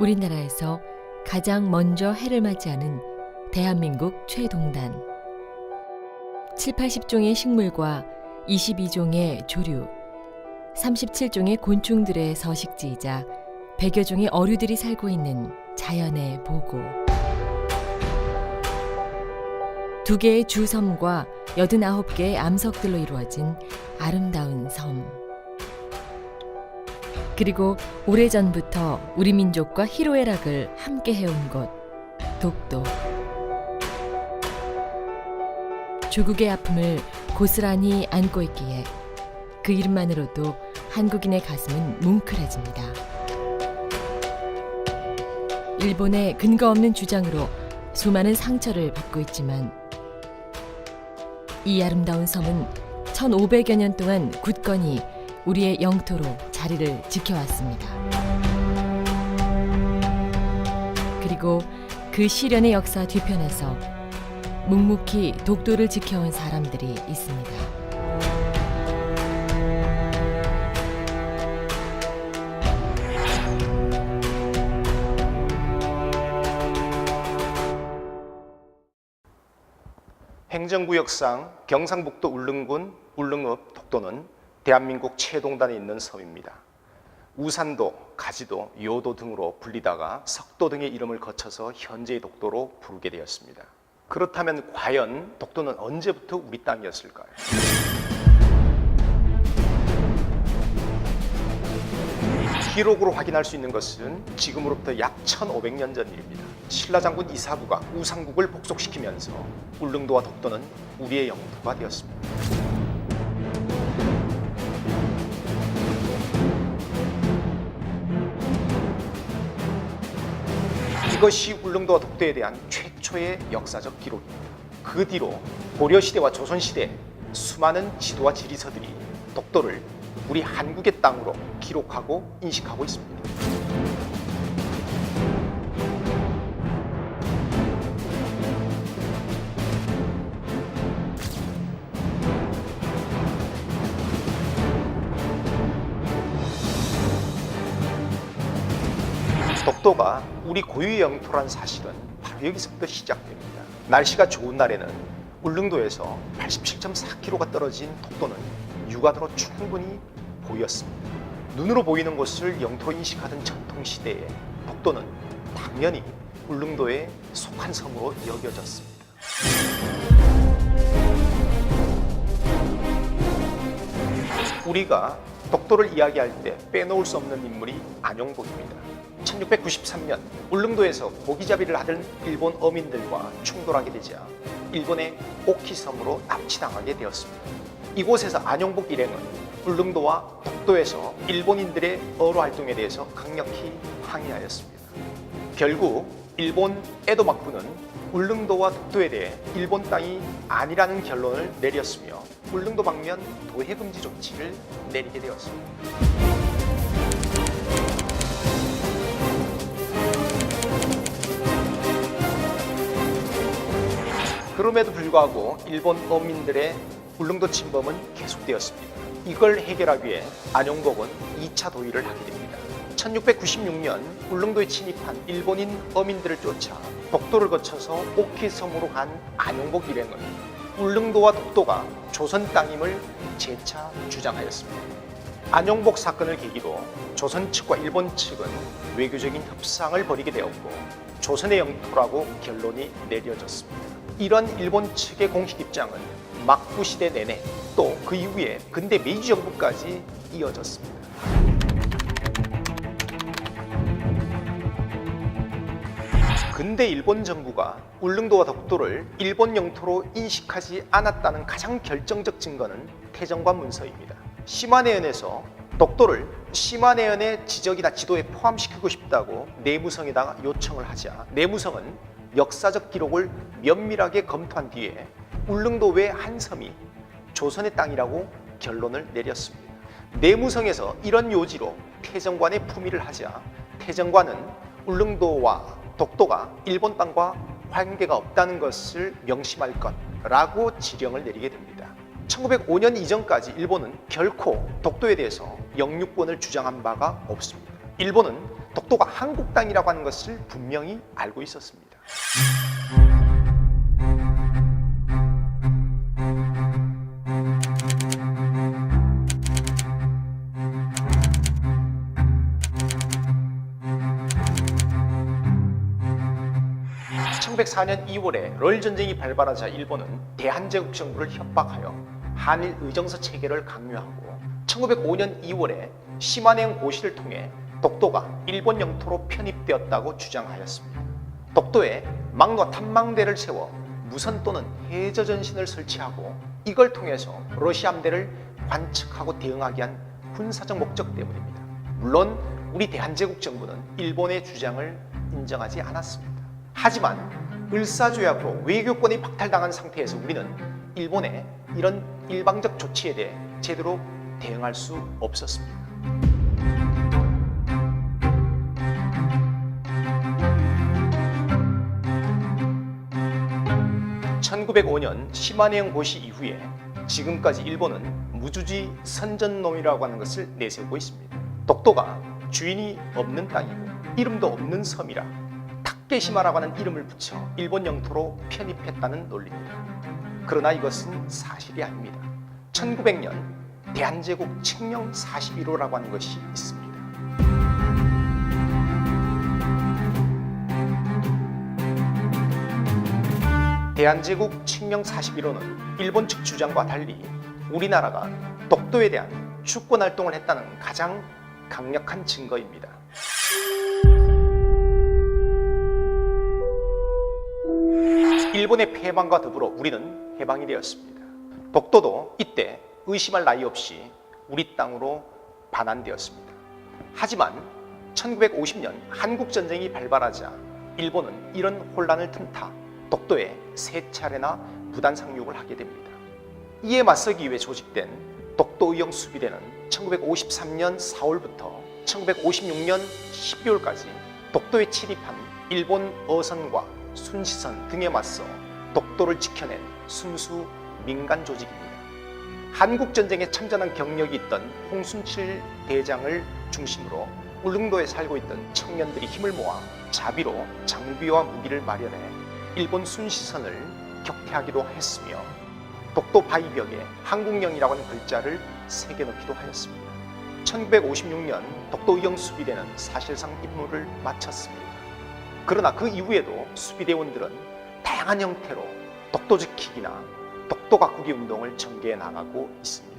우리나라에서 가장 먼저 해를 맞이하는 대한민국 최동단. 7, 80종의 식물과 22종의 조류, 37종의 곤충들의 서식지이자 100여 종의 어류들이 살고 있는 자연의 보고. 2개의 주섬과 89개의 암석들로 이루어진 아름다운 섬. 그리고 오래전부터 우리 민족과 희로애락을 함께 해온 곳, 독도. 조국의 아픔을 고스란히 안고 있기에 그 이름만으로도 한국인의 가슴은 뭉클해집니다. 일본의 근거 없는 주장으로 수많은 상처를 받고 있지만 이 아름다운 섬은 1500여 년 동안 굳건히 우리의 영토로 자리를 지켜왔습니다. 그리고 그 시련의 역사 뒤편에서 묵묵히 독도를 지켜온 사람들이 있습니다. 행정구역상 경상북도 울릉군 울릉읍 독도는 대한민국 최동단에 있는 섬입니다. 우산도, 가지도, 요도 등으로 불리다가 석도 등의 이름을 거쳐서 현재의 독도로 부르게 되었습니다. 그렇다면 과연 독도는 언제부터 우리 땅이었을까요? 기록으로 확인할 수 있는 것은 지금으로부터 약 1500년 전 일입니다. 신라 장군 이사구가 우상국을 복속시키면서 울릉도와 독도는 우리의 영토가 되었습니다. 이것이 울릉도와 독도에 대한 최초의 역사적 기록입니다. 그 뒤로 고려시대와 조선시대 수많은 지도와 지리서들이 독도를 우리 한국의 땅으로 기록하고 인식하고 있습니다. 독도가 우리 고유의 영토란 사실은 바로 여기서부터 시작됩니다. 날씨가 좋은 날에는 울릉도에서 87.4km가 떨어진 독도는 육안으로 충분히 보였습니다. 눈으로 보이는 곳을 영토로 인식하던 전통시대에 독도는 당연히 울릉도에 속한 섬으로 여겨졌습니다. 우리가 독도를 이야기할 때 빼놓을 수 없는 인물이 안용복입니다. 1693년 울릉도에서 고기잡이를 하던 일본 어민들과 충돌하게 되자 일본의 오키섬으로 납치당하게 되었습니다. 이곳에서 안용복 일행은 울릉도와 독도에서 일본인들의 어로 활동에 대해서 강력히 항의하였습니다. 결국 일본 에도幕府는 울릉도와 독도에 대해 일본 땅이 아니라는 결론을 내렸으며 울릉도 방면 도해 금지 조치를 내리게 되었습니다. 그럼에도 불구하고 일본 어민들의 울릉도 침범은 계속되었습니다. 이걸 해결하기 위해 안용복은 2차 도의를 하게 됩니다. 1696년 울릉도에 침입한 일본인 어민들을 쫓아 독도를 거쳐서 오키섬으로 간 안용복 일행은 울릉도와 독도가 조선 땅임을 재차 주장하였습니다. 안용복 사건을 계기로 조선 측과 일본 측은 외교적인 협상을 벌이게 되었고 조선의 영토라고 결론이 내려졌습니다. 이런 일본 측의 공식 입장은 막부 시대 내내 또 그 이후에 근대 메이지 정부까지 이어졌습니다. 근대 일본 정부가 울릉도와 독도를 일본 영토로 인식하지 않았다는 가장 결정적 증거는 태정관 문서입니다. 시마네현에서 독도를 시마네현의 지적이나 지도에 포함시키고 싶다고 내무성에다가 요청을 하자 내무성은 역사적 기록을 면밀하게 검토한 뒤에 울릉도 외 한 섬이 조선의 땅이라고 결론을 내렸습니다. 내무성에서 이런 요지로 태정관에 품위를 하자 태정관은 울릉도와 독도가 일본 땅과 관계가 없다는 것을 명심할 것라고 지령을 내리게 됩니다. 1905년 이전까지 일본은 결코 독도에 대해서 영유권을 주장한 바가 없습니다. 일본은 독도가 한국 땅이라고 하는 것을 분명히 알고 있었습니다. (1904년 2월에) 롤 전쟁이 발발하자 일본은 대한제국 정부를 협박하여 한일 의정서 체결을 강요하고 1905년 2월에 시마네현 고시를 통해 독도가 일본 영토로 편입되었다고 주장하였습니다. 독도에 막로 탐망대를 세워 무선 또는 해저 전신을 설치하고 이걸 통해서 러시아 함대를 관측하고 대응하게 한 군사적 목적 때문입니다. 물론 우리 대한제국 정부는 일본의 주장을 인정하지 않았습니다. 하지만 을사조약으로 외교권이 박탈당한 상태에서 우리는 일본의 이런 일방적 조치에 대해 제대로 대응할 수 없었습니다. (1905년) 시마네현 고시 이후에 지금까지 일본은 무주지 선전론이라고 하는 것을 내세우고 있습니다. 독도가 주인이 없는 땅이고 이름도 없는 섬이라 타케시마라고 하는 이름을 붙여 일본 영토로 편입했다는 논리입니다. 그러나 이것은 사실이 아닙니다. 1900년 대한제국 칙령 41호라고 하는 것이 있습니다. 대한제국 칙령 41호는 일본 측 주장과 달리 우리나라가 독도에 대한 주권 활동을 했다는 가장 강력한 증거입니다. 일본의 패망과 더불어 우리는 해방이 되었습니다. 독도도 이때 의심할 나위 없이 우리 땅으로 반환되었습니다. 하지만 1950년 한국전쟁이 발발하자 일본은 이런 혼란을 틈타 독도에 3차례나 무단 상륙을 하게 됩니다. 이에 맞서기 위해 조직된 독도의용 수비대는 1953년 4월부터 1956년 12월까지 독도에 침입한 일본 어선과 순시선 등에 맞서 독도를 지켜낸 순수 민간 조직입니다. 한국전쟁에 참전한 경력이 있던 홍순칠 대장을 중심으로 울릉도에 살고 있던 청년들이 힘을 모아 자비로 장비와 무기를 마련해 일본 순시선을 격퇴하기도 했으며 독도 바위벽에 한국령이라고 하는 글자를 새겨넣기도 하였습니다. 1956년 독도의용 수비대는 사실상 임무를 마쳤습니다. 그러나 그 이후에도 수비대원들은 다양한 형태로 독도 지키기나 독도 가꾸기 운동을 전개해 나가고 있습니다.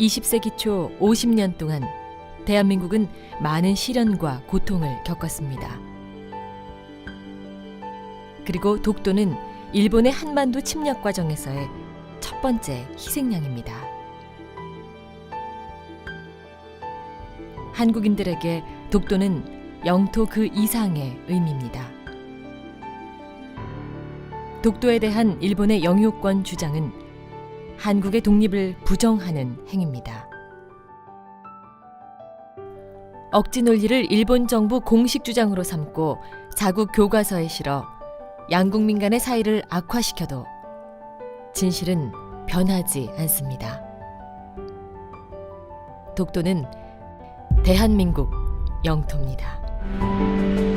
(20세기 초) 50년 동안 대한민국은 많은 시련과 고통을 겪었습니다. 그리고 독도는 일본의 한반도 침략 과정에서의 첫 번째 희생양입니다. 한국인들에게 독도는 영토 그 이상의 의미입니다. 독도에 대한 일본의 영유권 주장은 한국의 독립을 부정하는 행위입니다. 억지 논리를 일본 정부 공식 주장으로 삼고 자국 교과서에 실어 양국민 간의 사이를 악화시켜도 진실은 변하지 않습니다. 독도는 대한민국 영토입니다.